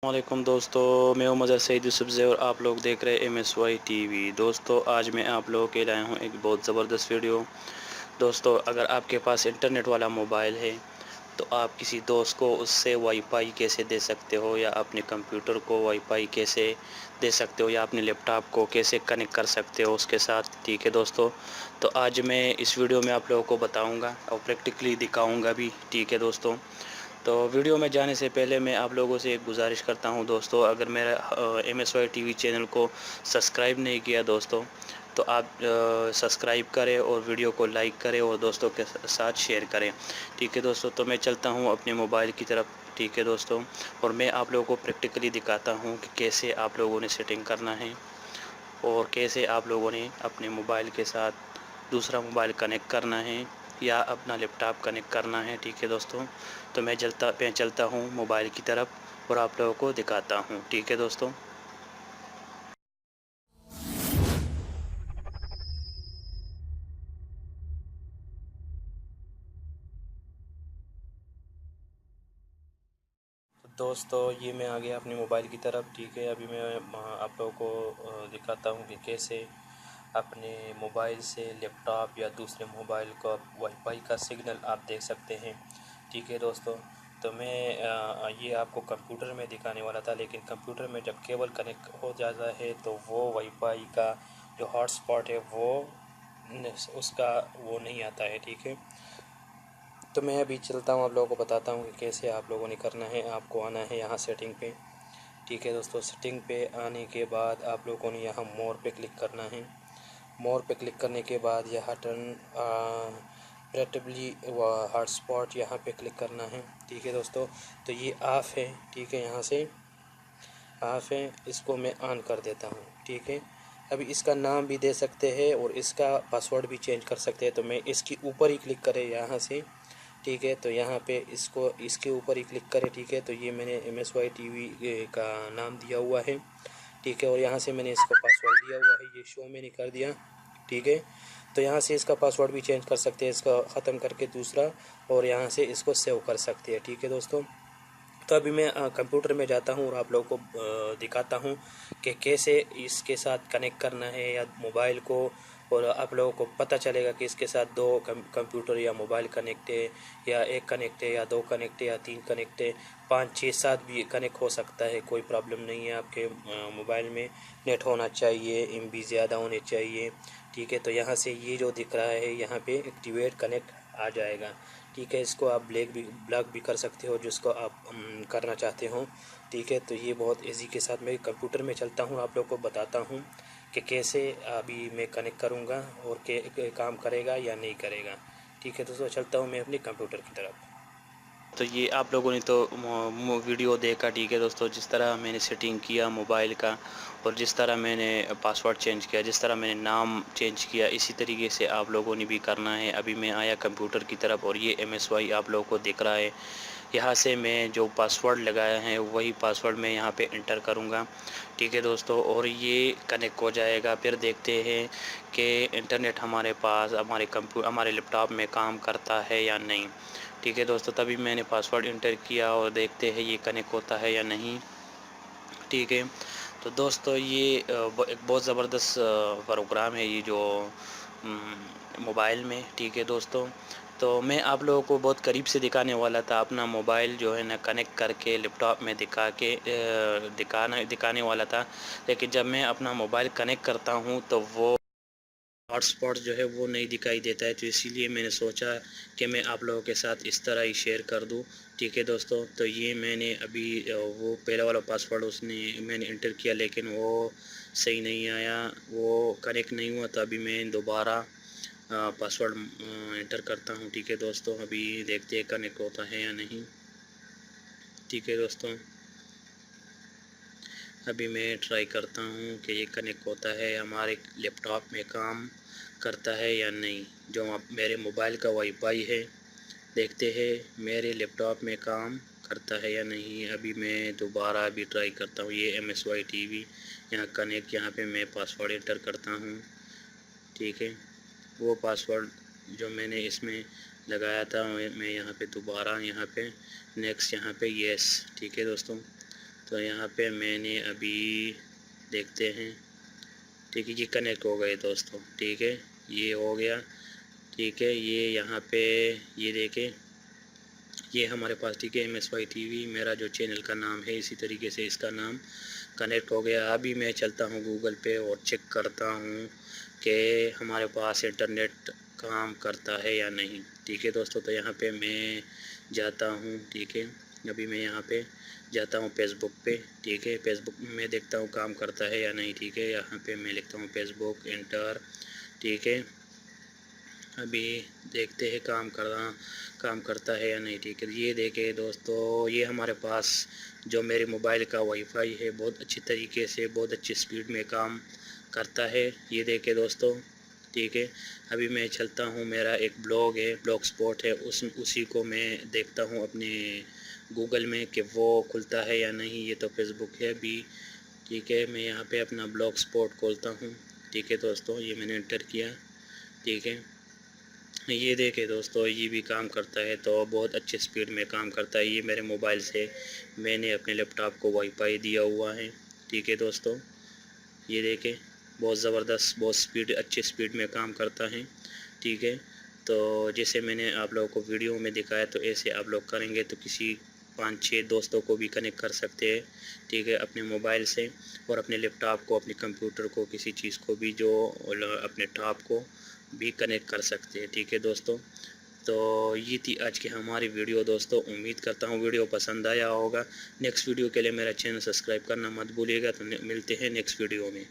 वालेकुम दोस्तों, मैं हूं मज़हर सईद यूसुफ़ज़ई और आप लोग देख रहे हैं MSY टीवी। दोस्तों, आज मैं आप लोगों के लाया हूं एक बहुत ज़बरदस्त वीडियो। दोस्तों, अगर आपके पास इंटरनेट वाला मोबाइल है तो आप किसी दोस्त को उससे वाईफ़ाई कैसे दे सकते हो, या अपने कंप्यूटर को वाईफ़ाई कैसे दे सकते हो, या अपने लैपटॉप को कैसे कनेक्ट कर सकते हो उसके साथ। ठीक है दोस्तों, तो आज मैं इस वीडियो में आप लोगों को बताऊँगा और प्रैक्टिकली दिखाऊँगा भी। ठीक है दोस्तों, तो वीडियो में जाने से पहले मैं आप लोगों से एक गुजारिश करता हूं दोस्तों, अगर मेरा MSY टीवी चैनल को सब्सक्राइब नहीं किया दोस्तों, तो आप सब्सक्राइब करें और वीडियो को लाइक करें और दोस्तों के साथ शेयर करें। ठीक है दोस्तों, तो मैं चलता हूं अपने मोबाइल की तरफ। ठीक है दोस्तों, और मैं आप लोगों को प्रैक्टिकली दिखाता हूं कि कैसे आप लोगों ने सेटिंग करना है और कैसे आप लोगों ने अपने मोबाइल के साथ दूसरा मोबाइल कनेक्ट करना है या अपना लैपटॉप कनेक्ट करना है। ठीक है दोस्तों, तो मैं चलता हूँ मोबाइल की तरफ और आप लोगों को दिखाता हूँ। ठीक है दोस्तों। दोस्तों, ये मैं आ गया अपने मोबाइल की तरफ। ठीक है, अभी मैं आप लोगों को दिखाता हूँ कि कैसे अपने मोबाइल से लैपटॉप या दूसरे मोबाइल को वाईफाई का सिग्नल आप देख सकते हैं। ठीक है दोस्तों, तो मैं ये आपको कंप्यूटर में दिखाने वाला था, लेकिन कंप्यूटर में जब केबल कनेक्ट हो जाता है तो वो वाईफाई का जो हॉटस्पॉट है वो उसका वो नहीं आता है। ठीक है, तो मैं अभी चलता हूँ, आप लोगों को बताता हूँ कि कैसे आप लोगों ने करना है। आपको आना है यहाँ सेटिंग पे। ठीक है दोस्तों, सेटिंग पे आने के बाद आप लोगों ने यहाँ मोर पे क्लिक करना है। मोर पे क्लिक करने के बाद यहाँ टर्न पोर्टेबली व हॉटस्पॉट यहाँ पे क्लिक करना है। ठीक है दोस्तों, तो ये ऑफ़ है। ठीक है, यहाँ से ऑफ़ है, इसको मैं ऑन कर देता हूँ। ठीक है, अभी इसका नाम भी दे सकते हैं और इसका पासवर्ड भी चेंज कर सकते हैं। तो मैं इसके ऊपर ही क्लिक करें यहाँ से। ठीक है, तो यहाँ पे इसको इसके ऊपर ही क्लिक करें। ठीक है, तो ये मैंने MSY टीवी का नाम दिया हुआ है। ठीक है, और यहाँ से मैंने इसको पासवर्ड दिया हुआ है, ये शो मैंने कर दिया। ठीक है, तो यहाँ से इसका पासवर्ड भी चेंज कर सकते हैं, इसका ख़त्म करके दूसरा, और यहाँ से इसको सेव कर सकते हैं। ठीक है दोस्तों, तो अभी मैं कंप्यूटर में जाता हूँ और आप लोगों को दिखाता हूँ कि कैसे इसके साथ कनेक्ट करना है या मोबाइल को, और आप लोगों को पता चलेगा कि इसके साथ दो कंप्यूटर या मोबाइल कनेक्ट है, या एक कनेक्ट है, या दो कनेक्ट है, या तीन कनेक्ट है, 5 6 7 भी कनेक्ट हो सकता है। कोई प्रॉब्लम नहीं है, आपके मोबाइल में नेट होना चाहिए, MB ज़्यादा होने चाहिए। ठीक है, तो यहाँ से ये जो दिख रहा है यहाँ पे एक्टिवेट कनेक्ट आ जाएगा। ठीक है, इसको आप ब्लॉक भी कर सकते हो जिसको आप करना चाहते हो। ठीक है, तो ये बहुत इजी के साथ मैं कंप्यूटर में चलता हूँ, आप लोग को बताता हूँ कि कैसे अभी मैं कनेक्ट करूँगा और काम करेगा या नहीं करेगा। ठीक है दोस्तों, चलता हूँ मैं अपने कंप्यूटर की तरफ। तो ये आप लोगों ने तो वीडियो देखा। ठीक है दोस्तों, जिस तरह मैंने सेटिंग किया मोबाइल का और जिस तरह मैंने पासवर्ड चेंज किया, जिस तरह मैंने नाम चेंज किया, इसी तरीके से आप लोगों ने भी करना है। अभी मैं आया कंप्यूटर की तरफ और ये MSY आप लोगों को दिख रहा है। यहाँ से मैं जो पासवर्ड लगाया है वही पासवर्ड मैं यहाँ पे इंटर करूँगा। ठीक है दोस्तों, और ये कनेक्ट हो जाएगा। फिर देखते हैं कि इंटरनेट हमारे पास हमारे लैपटॉप में काम करता है या नहीं। ठीक है दोस्तों, तभी मैंने पासवर्ड इंटर किया और देखते हैं ये कनेक्ट होता है या नहीं। ठीक है, तो दोस्तों ये एक बहुत ज़बरदस्त प्रोग्राम है ये जो मोबाइल में। ठीक है दोस्तों, तो मैं आप लोगों को बहुत करीब से दिखाने वाला था, अपना मोबाइल जो है ना कनेक्ट करके लैपटॉप में दिखाने वाला था, लेकिन जब मैं अपना मोबाइल कनेक्ट करता हूँ तो वो हॉटस्पॉट जो है वो नहीं दिखाई देता है। तो इसीलिए मैंने सोचा कि मैं आप लोगों के साथ इस तरह ही शेयर कर दूं। ठीक है दोस्तों, तो ये मैंने अभी वो पहला वाला पासवर्ड मैंने इंटर किया, लेकिन वो सही नहीं आया, वो कनेक्ट नहीं हुआ। तो अभी मैं दोबारा पासवर्ड इंटर करता हूँ। ठीक है दोस्तों, अभी देखते हैं कनेक्ट होता है या नहीं। ठीक है दोस्तों, अभी मैं ट्राई करता हूँ कि ये कनेक्ट होता है, हमारे लैपटॉप में काम करता है या नहीं। जो मेरे मोबाइल का वाईफाई है, देखते हैं मेरे लैपटॉप में काम करता है या नहीं। अभी मैं दोबारा अभी ट्राई करता हूँ, ये MSY टीवी यहाँ कनेक्ट, यहाँ पे मैं पासवर्ड एंटर करता हूँ। ठीक है, वो पासवर्ड जो मैंने इसमें लगाया था मैं यहाँ पे दोबारा यहाँ पे नेक्स्ट, यहाँ पे येस। ठीक है दोस्तों, तो यहाँ पे मैंने अभी देखते हैं, ठीक है, ये कनेक्ट हो गए दोस्तों, ठीक है, ये हो गया, ठीक है। ये यहाँ पे ये देखें, ये हमारे पास, ठीक है, MSY TV मेरा जो चैनल का नाम है, इसी तरीके से इसका नाम कनेक्ट हो गया। अभी मैं चलता हूँ गूगल पे और चेक करता हूँ कि हमारे पास इंटरनेट काम करता है या नहीं, ठीक है दोस्तों। तो यहाँ पे मैं जाता हूँ, ठीक है, अभी मैं यहाँ पे जाता हूँ फेसबुक पे, ठीक है, फेसबुक में देखता हूँ काम करता है या नहीं, ठीक है। यहाँ पे मैं लिखता हूँ फेसबुक, एंटर, ठीक है। अभी देखते हैं काम करता है या नहीं, ठीक है। ये देखें दोस्तों, ये हमारे पास जो मेरे मोबाइल का वाईफाई है, बहुत अच्छी तरीके से, बहुत अच्छी स्पीड में काम करता है। ये देखें दोस्तों, ठीक है। अभी मैं चलता हूँ, मेरा एक ब्लॉग है, ब्लॉग स्पॉट है, उसी को मैं देखता हूँ अपने गूगल में कि वो खुलता है या नहीं। ये तो फेसबुक है अभी, ठीक है। मैं यहाँ पे अपना ब्लॉग स्पॉट खोलता हूँ, ठीक है दोस्तों। ये मैंने एंटर किया, ठीक है। ये देखें दोस्तों, ये भी काम करता है, तो बहुत अच्छे स्पीड में काम करता है। ये मेरे मोबाइल से मैंने अपने लैपटॉप को वाईफाई दिया हुआ है, ठीक है दोस्तों। ये देखें, बहुत ज़बरदस्त, बहुत स्पीड, अच्छी स्पीड में काम करता है, ठीक है। तो जैसे मैंने आप लोगों को वीडियो में दिखाया, तो ऐसे आप लोग करेंगे तो किसी 5-6 दोस्तों को भी कनेक्ट कर सकते हैं, ठीक है, अपने मोबाइल से, और अपने लैपटॉप को, अपने कंप्यूटर को, किसी चीज़ को भी, जो अपने टॉप को भी कनेक्ट कर सकते हैं, ठीक है दोस्तों। तो ये थी आज की हमारी वीडियो दोस्तों। उम्मीद करता हूँ वीडियो पसंद आया होगा। नेक्स्ट वीडियो के लिए मेरा चैनल सब्सक्राइब करना मत भूलिएगा। तो मिलते हैं नेक्स्ट वीडियो में।